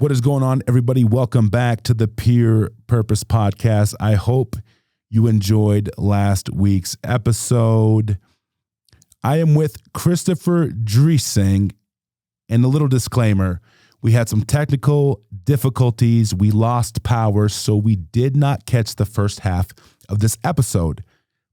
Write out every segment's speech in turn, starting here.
What is going on, everybody? Welcome back to the Peer Purpose Podcast. I hope you enjoyed last week's episode. I am with Christopher Dresang, and a little disclaimer, we had some technical difficulties. We lost power, so we did not catch the first half of this episode.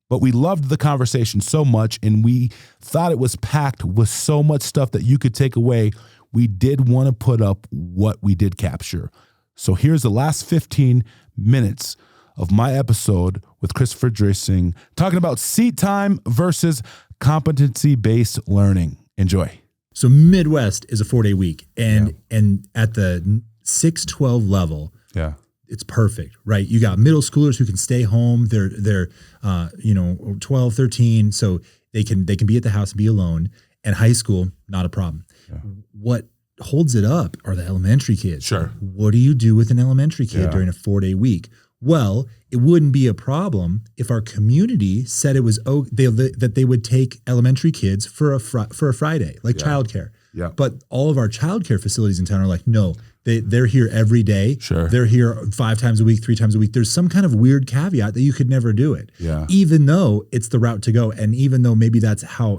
But we loved the conversation so much, and we thought it was packed with so much stuff that you could take away. We did want to put up what we did capture. So here's the last 15 minutes of my episode with Christopher Dresang talking about seat time versus competency-based learning. Enjoy. So Midwest is a 4-day week, and at the 6-12 level, it's perfect, right? You got middle schoolers who can stay home. They're 12, 13, so they can be at the house and be alone. And high school, not a problem. Yeah. What holds it up are the elementary kids. Sure. What do you do with an elementary kid during a 4-day week? Well, it wouldn't be a problem if our community said it was that they would take elementary kids for a Friday, like childcare. Yeah. But all of our childcare facilities in town are like, no, they're here every day. Sure. They're here 5 times a week, 3 times a week. There's some kind of weird caveat that you could never do it. Yeah. Even though it's the route to go, and even though maybe that's how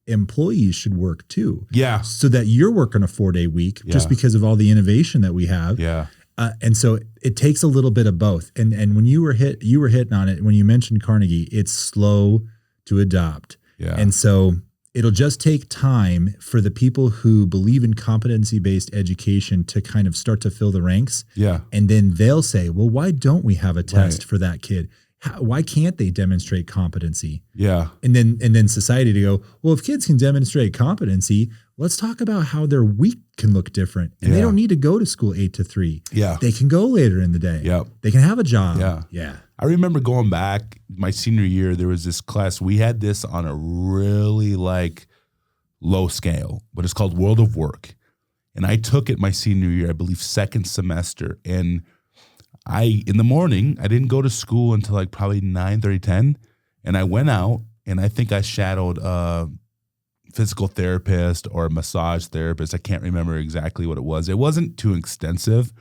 employees should work too. Yeah. So that you're working a 4-day week just because of all the innovation that we have. Yeah. And so it takes a little bit of both. And when you were hitting on it when you mentioned Carnegie, it's slow to adopt. Yeah. And so it'll just take time for the people who believe in competency-based education to kind of start to fill the ranks. Yeah. And then they'll say, well, why don't we have a test for that kid? Why can't they demonstrate competency? Yeah. And then society to go, well, if kids can demonstrate competency, let's talk about how their week can look different. And they don't need to go to school 8 to 3. Yeah. They can go later in the day. Yep. They can have a job. Yeah. Yeah. I remember going back my senior year, there was this class. We had this on a really low scale, but it's called World of Work. And I took it my senior year, I believe second semester. And in the morning, I didn't go to school until probably 9:30, 10. And I went out and I think I shadowed a physical therapist or a massage therapist. I can't remember exactly what it was. It wasn't too extensive,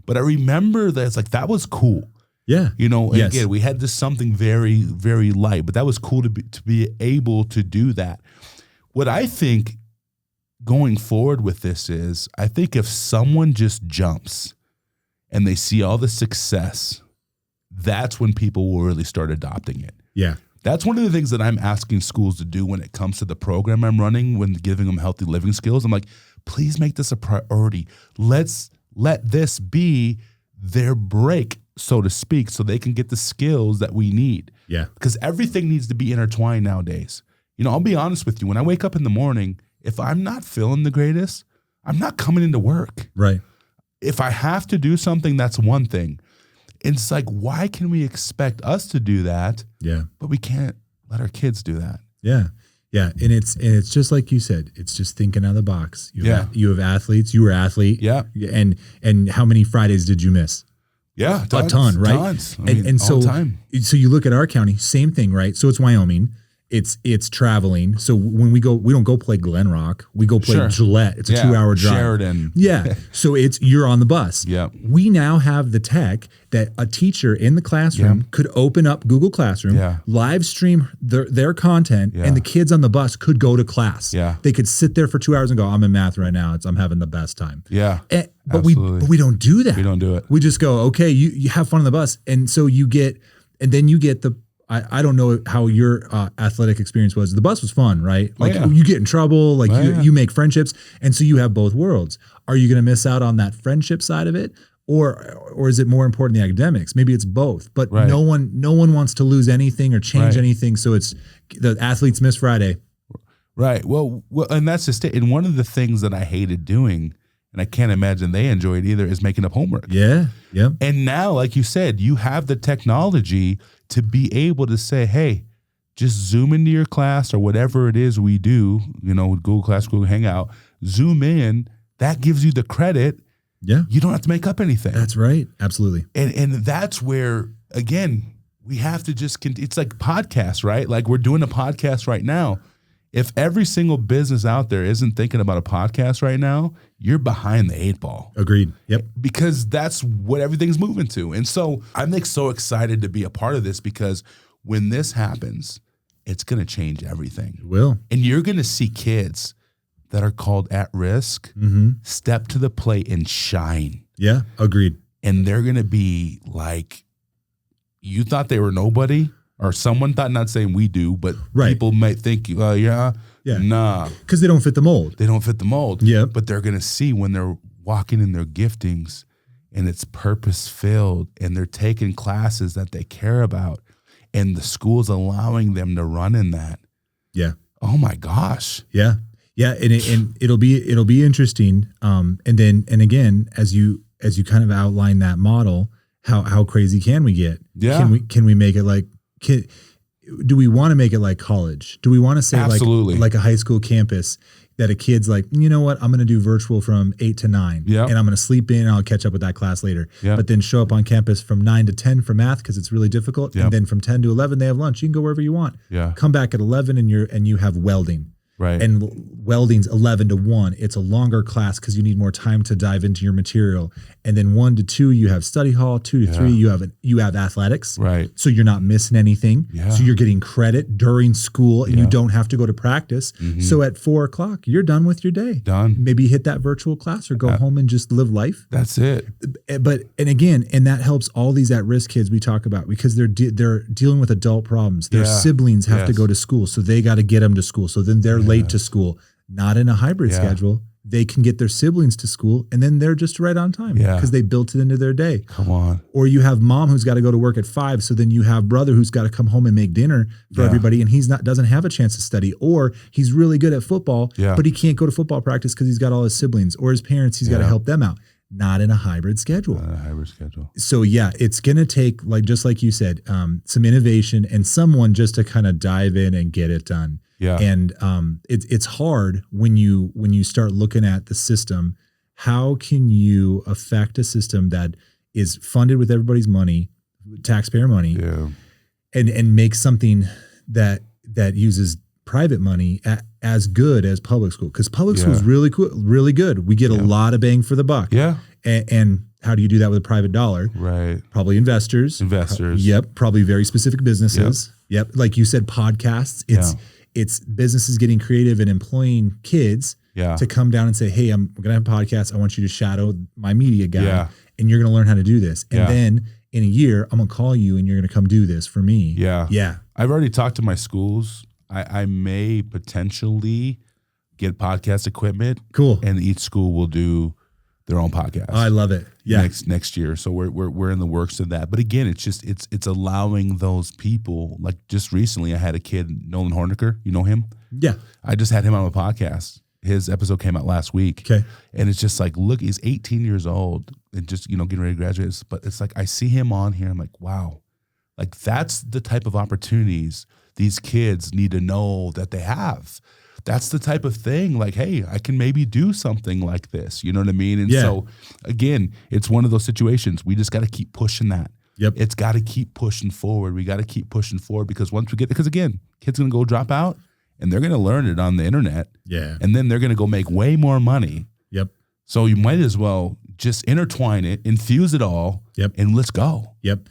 but I remember that that was cool. Yeah. Again, we had this something very, very light, but that was cool to be able to do that. What I think going forward with this is, I think if someone just jumps and they see all the success, that's when people will really start adopting it. Yeah. That's one of the things that I'm asking schools to do when it comes to the program I'm running, when giving them healthy living skills. I'm like, please make this a priority. Let's let this be their break, so to speak, so they can get the skills that we need. Yeah. Because everything needs to be intertwined nowadays. I'll be honest with you. When I wake up in the morning, if I'm not feeling the greatest, I'm not coming into work. Right. If I have to do something, that's one thing. It's why can we expect us to do that? Yeah. But we can't let our kids do that. Yeah. Yeah. And it's just like you said, it's just thinking out of the box. You have athletes, you were an athlete. Yeah. And how many Fridays did you miss? Yeah. A ton, right? Tons. And so you look at our county, same thing, right? So it's Wyoming. It's traveling. So when we don't go play Glen Rock. We go play Gillette. It's a 2-hour drive. Sheridan. Yeah. So you're on the bus. Yeah. We now have the tech that a teacher in the classroom could open up Google Classroom, live stream their content, and the kids on the bus could go to class. Yeah. They could sit there for 2 hours and go, I'm in math right now. I'm having the best time. Yeah. But we don't do that. We don't do it. We just go, okay, you have fun on the bus. And so you get the I don't know how your athletic experience was. The bus was fun, right? You get in trouble, you make friendships. And so you have both worlds. Are you going to miss out on that friendship side of it? Or is it more important the academics? Maybe it's both, but no one wants to lose anything or change anything. So it's the athletes miss Friday. Right. Well, and that's just it. And one of the things that I hated doing, and I can't imagine they enjoy it either, is making up homework. Yeah. Yeah. And now, like you said, you have the technology to be able to say, hey, just zoom into your class or whatever it is we do, Google Class, Google Hangout, zoom in. That gives you the credit. Yeah. You don't have to make up anything. That's right. Absolutely. And that's where, again, we have to just, it's like podcasts, right? Like we're doing a podcast right now. If every single business out there isn't thinking about a podcast right now, you're behind the 8 ball. Agreed. Yep. Because that's what everything's moving to. And so I'm like so excited to be a part of this, because when this happens, it's going to change everything. It will. And you're going to see kids that are called at risk step to the plate and shine. Yeah. Agreed. And they're going to be like, you thought they were nobody, or someone thought, not saying we do, but people might think, nah. Because they don't fit the mold. They don't fit the mold. Yeah. But they're going to see when they're walking in their giftings and it's purpose filled and they're taking classes that they care about and the school's allowing them to run in that. Yeah. Oh my gosh. Yeah. Yeah. And it'll be interesting. And again, as you kind of outline that model, how crazy can we get? Yeah. Can we make it like, do we want to make it like college? Do we want to say like a high school campus that a kid's like, you know what, I'm going to do virtual from 8 to 9 and I'm going to sleep in and I'll catch up with that class later. But then show up on campus from 9 to 10 for math because it's really difficult. And then from 10 to 11, they have lunch. You can go wherever you want. Come back at 11 and you have welding. Right. And welding's 11 to 1. It's a longer class because you need more time to dive into your material. And then 1 to 2, you have study hall. 2 to 3, you have athletics. Right. So you're not missing anything. Yeah. So you're getting credit during school and you don't have to go to practice. So at 4 o'clock, you're done with your day. Done. Maybe hit that virtual class or go home and just live life. That's it. And that helps all these at-risk kids we talk about because they're dealing with adult problems. Their siblings have to go to school, so they got to get them to school. So then they're late to school. Not in a hybrid schedule. They can get their siblings to school and then they're just right on time because they built it into their day. Come on. Or you have mom who's got to go to work at 5. So then you have brother who's got to come home and make dinner for everybody. And doesn't have a chance to study, or he's really good at football, but he can't go to football practice because he's got all his siblings or his parents. He's got to help them out. Not in a hybrid schedule. So it's going to take, just like you said, some innovation and someone just to kind of dive in and get it done. Yeah. And it's hard when you start looking at the system. How can you affect a system that is funded with everybody's money, taxpayer money, and make something that uses private money as good as public school? Because public school is really cool, really good. We get a lot of bang for the buck. Yeah. And how do you do that with a private dollar? Right. Probably investors. Yep. Probably very specific businesses. Yep. Like you said, podcasts. It's businesses getting creative and employing kids to come down and say, hey, I'm going to have a podcast. I want you to shadow my media guy and you're going to learn how to do this. And then in a year, I'm going to call you and you're going to come do this for me. Yeah. Yeah. I've already talked to my schools. I may potentially get podcast equipment. Cool. And each school will do their own podcast. I love it. Yeah. Next year. So we're in the works of that. But again, it's allowing those people, like just recently I had a kid, Nolan Horniker. You know him? Yeah. I just had him on a podcast. His episode came out last week. Okay. And it's just like, look, he's 18 years old and just, getting ready to graduate. But it's like, I see him on here. I'm like, wow, like that's the type of opportunities these kids need to know that they have. That's the type of thing like, hey, I can maybe do something like this. You know what I mean? And so again, it's one of those situations. We just got to keep pushing that. Yep. It's got to keep pushing forward. We got to keep pushing forward because because again, kids going to go drop out and they're going to learn it on the internet. Yeah. And then they're going to go make way more money. Yep. So you might as well just intertwine it, infuse it all, and let's go. Yep.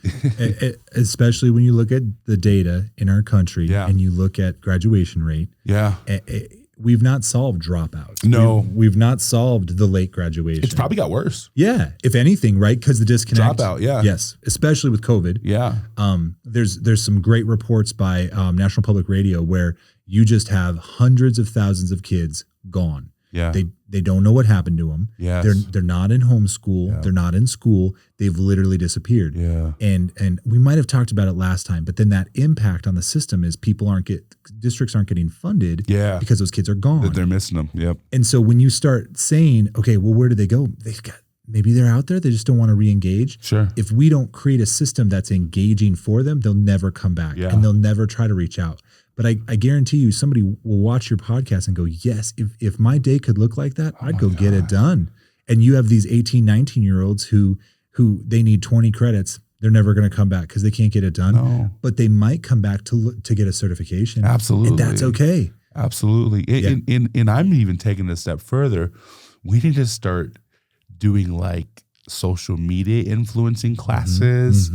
Especially when you look at the data in our country and you look at graduation rate. Yeah. We've not solved dropouts. No. We've not solved the late graduation. It's probably got worse. Yeah. If anything, right? Because the disconnect. Dropout, yeah. Yes. Especially with COVID. Yeah. There's some great reports by National Public Radio where you just have hundreds of thousands of kids gone. Yeah. They don't know what happened to them. Yes. They're not in homeschool. Yeah. They're not in school. They've literally disappeared. Yeah. And we might have talked about it last time, but then that impact on the system is districts aren't getting funded because those kids are gone. They're missing them. Yep. And so when you start saying, okay, well, where do they go? Maybe they're out there. They just don't want to re-engage. Sure. If we don't create a system that's engaging for them, they'll never come back and they'll never try to reach out. But I guarantee you somebody will watch your podcast and go, yes, if my day could look like that, I'd go get it done. And you have these 18, 19-year-olds who they need 20 credits. They're never going to come back because they can't get it done. No. But they might come back to get a certification. Absolutely. And that's okay. Absolutely. Yeah. And I'm even taking it a step further. We need to start doing like social media influencing classes,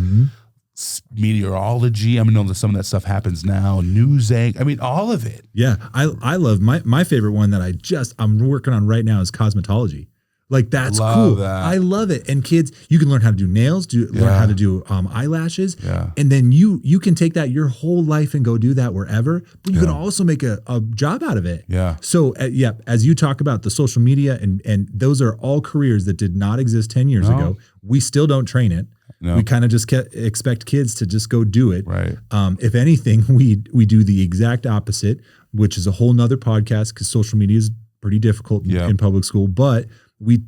meteorology. I mean, I know that some of that stuff happens now. News I mean, all of it. Yeah. I love my favorite one that I'm working on right now is cosmetology. Like that's cool. That. I love it. And kids, you can learn how to do nails, learn how to do eyelashes. Yeah. And then you can take that your whole life and go do that wherever, but you can also make a job out of it. Yeah. So as you talk about the social media and those are all careers that did not exist 10 years ago. We still don't train it. No. We kind of just expect kids to just go do it. Right. If anything, we do the exact opposite, which is a whole nother podcast because social media is pretty difficult in public school, but we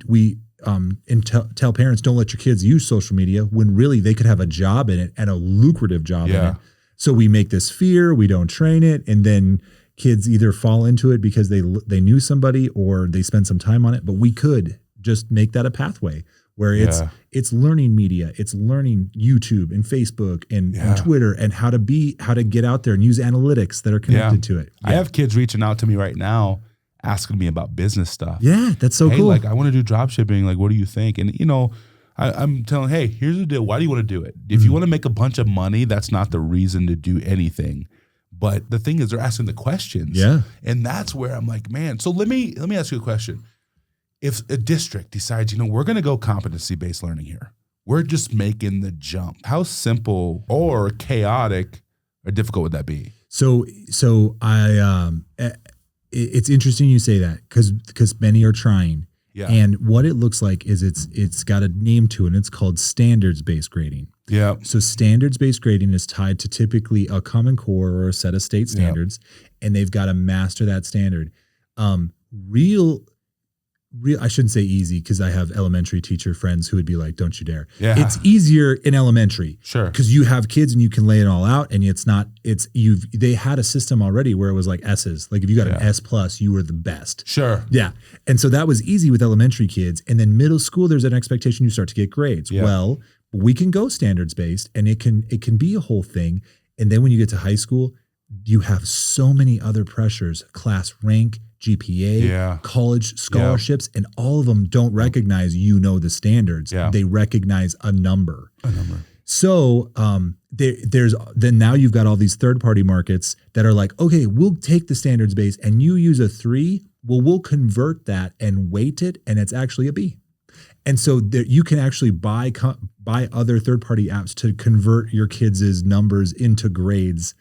tell parents don't let your kids use social media when really they could have a job in it and a lucrative job in it. So we make this fear, we don't train it, and then kids either fall into it because they knew somebody or they spend some time on it. But we could just make that a pathway where it's learning media, it's learning YouTube and Facebook and Twitter and how to get out there and use analytics that are connected to it. I have kids reaching out to me right now asking me about business stuff. Yeah, that's so cool. Like, I want to do drop shipping. Like, what do you think? And, I'm telling, hey, here's the deal. Why do you want to do it? If you want to make a bunch of money, that's not the reason to do anything. But the thing is, they're asking the questions. Yeah. And that's where I'm like, man. So let me ask you a question. If a district decides, we're going to go competency-based learning here, we're just making the jump. How simple or chaotic or difficult would that be? So it's interesting you say that because many are trying. Yeah. And what it looks like is it's got a name to it, and it's called standards-based grading. Yeah. So standards-based grading is tied to typically a Common Core or a set of state standards, and they've got to master that standard. Real, I shouldn't say easy because I have elementary teacher friends who would be like, don't you dare. Yeah. It's easier in elementary. Sure. Because you have kids and you can lay it all out and they had a system already where it was like S's. Like if you got an S+, you were the best. Sure. Yeah. And so that was easy with elementary kids. And then middle school, there's an expectation you start to get grades. Yeah. Well, we can go standards based and it can be a whole thing. And then when you get to high school, you have so many other pressures, class rank, GPA, college scholarships, and all of them don't recognize the standards. Yeah. They recognize a number. So then now you've got all these third-party markets that are like, okay, we'll take the standards base and you use a 3, well, we'll convert that and weight it, and it's actually a B. And so you can actually buy other third-party apps to convert your kids' numbers into grades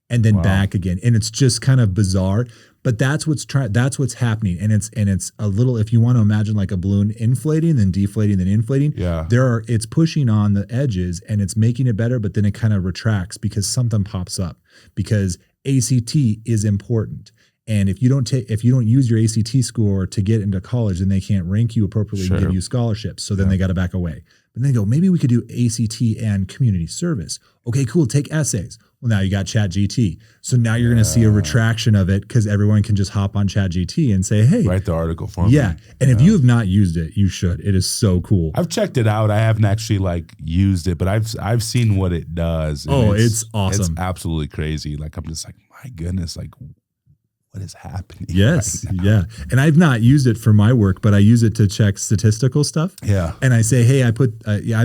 and then back again. And it's just kind of bizarre. But that's what's happening, and it's a little. If you want to imagine like a balloon inflating, then deflating, then inflating. Yeah, it's pushing on the edges, and it's making it better. But then it kind of retracts because something pops up. Because ACT is important, and if you don't use your ACT score to get into college, then they can't rank you appropriately and give you scholarships. So then they got to back away. But then they go, maybe we could do ACT and community service. Okay, cool. Take essays. Well, now you got ChatGPT. So now you're going to see a retraction of it because everyone can just hop on ChatGPT and say, hey. Write the article for me. Yeah. And if you have not used it, you should. It is so cool. I've checked it out. I haven't actually used it, but I've seen what it does. It's awesome. It's absolutely crazy. Like, I'm just like, my goodness, like, what is happening? Yes. Right now? Yeah. And I've not used it for my work, but I use it to check statistical stuff. Yeah. And I say, hey, I've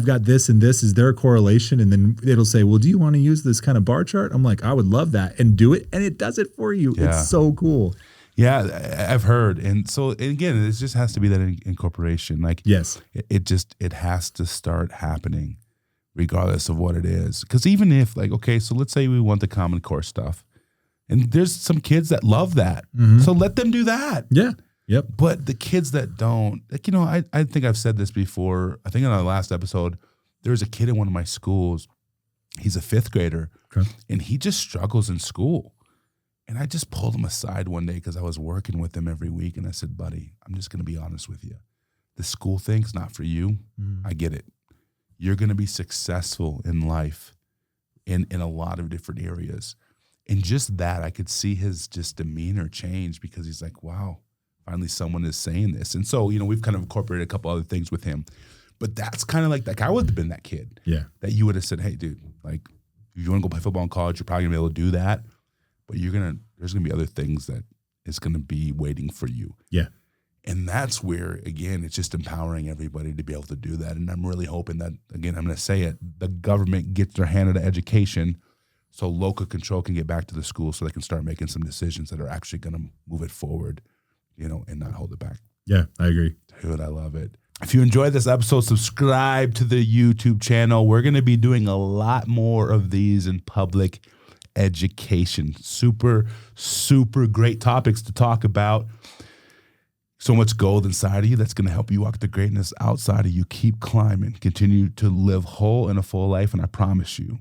got this and this. Is there a correlation? And then it'll say, well, do you want to use this kind of bar chart? I'm like, I would love that, and do it. And it does it for you. Yeah. It's so cool. Yeah. I've heard. And so, again, it just has to be that incorporation. Like, yes, it has to start happening regardless of what it is. Because even if so let's say we want the Common Core stuff. And there's some kids that love that. Mm-hmm. So let them do that. Yeah. Yep. But the kids that don't, I think I've said this before. I think in our last episode, there was a kid in one of my schools. He's a 5th grader. Okay. And he just struggles in school. And I just pulled him aside one day because I was working with him every week. And I said, buddy, I'm just going to be honest with you. The school thing's not for you. I get it. You're going to be successful in life in a lot of different areas. And just that, I could see his just demeanor change because he's like, wow, finally someone is saying this. And so, we've kind of incorporated a couple other things with him. But that's kind of like I would have been that kid. Yeah. That you would have said, hey, dude, like, if you want to go play football in college, you're probably going to be able to do that. But there's going to be other things that is going to be waiting for you. Yeah. And that's where, again, it's just empowering everybody to be able to do that. And I'm really hoping that, again, I'm going to say it, the government gets their hand into education so local control can get back to the school so they can start making some decisions that are actually going to move it forward, you know, and not hold it back. Yeah, I agree. Dude, I love it. If you enjoyed this episode, subscribe to the YouTube channel. We're going to be doing a lot more of these in public education. Super, super great topics to talk about. So much gold inside of you that's going to help you walk the greatness outside of you. Keep climbing. Continue to live whole and a full life. And I promise you,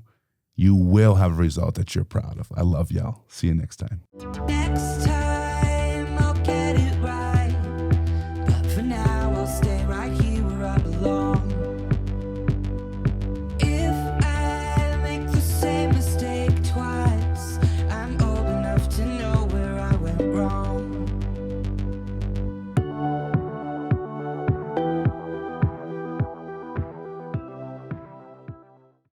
you will have a result that you're proud of. I love y'all. See you next time.